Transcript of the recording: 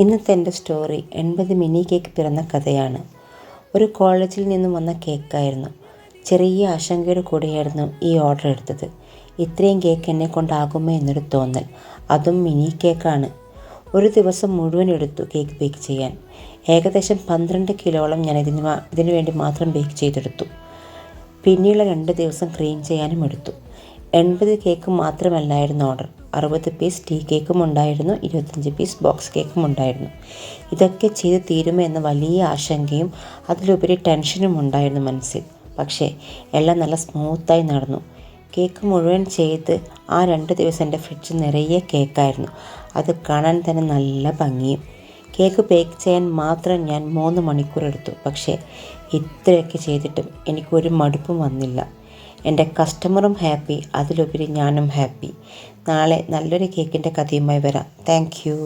ഇന്നത്തെ എൻ്റെ story 80 mini cake പിറന്ന കഥയാണ്. ഒരു കോളേജിൽ നിന്നും വന്ന കേക്കായിരുന്നു. ചെറിയ ആശങ്കയോട് കൂടിയായിരുന്നു ഈ ഓർഡർ എടുത്തത്. ഇത്രയും കേക്ക് എന്നെ കൊണ്ടാകുമോ എന്നൊരു തോന്നൽ, അതും മിനി കേക്കാണ്. ഒരു ദിവസം മുഴുവൻ എടുത്തു കേക്ക് ബേക്ക് ചെയ്യാൻ. ഏകദേശം 12 കിലോളം ഞാൻ ഇതിനു വേണ്ടി മാത്രം ബേക്ക് ചെയ്തെടുത്തു. പിന്നീട് 2 ദിവസം ക്ലീൻ ചെയ്യാനും എടുത്തു. 80 കേക്ക് മാത്രമല്ലായിരുന്നു ഓർഡർ. 60 പീസ് ടീ കേക്കും ഉണ്ടായിരുന്നു, 25 പീസ് ബോക്സ് കേക്കും ഉണ്ടായിരുന്നു. ഇതൊക്കെ ചെയ്ത് തീരുമോ എന്ന വലിയ ആശങ്കയും അതിലുപരി ടെൻഷനും ഉണ്ടായിരുന്നു മനസ്സിൽ. പക്ഷേ എല്ലാം നല്ല സ്മൂത്തായി നടന്നു. കേക്ക് മുഴുവൻ ചെയ്ത് ആ 2 ദിവസം എൻ്റെ ഫ്രിഡ്ജ് നിറയെ കേക്കായിരുന്നു. അത് കാണാൻ തന്നെ നല്ല ഭംഗിയും. കേക്ക് ബേക്ക് ചെയ്യാൻ മാത്രം ഞാൻ 3 മണിക്കൂർ എടുത്തു. പക്ഷേ ഇത്രയൊക്കെ ചെയ്തിട്ടും എനിക്കൊരു മടുപ്പും വന്നില്ല. എൻ്റെ കസ്റ്റമറും ഹാപ്പി, അതിലുപരി ഞാനും ഹാപ്പി. നാളെ നല്ലൊരു കേക്കിൻ്റെ കഥയുമായി വരാം. Thank you.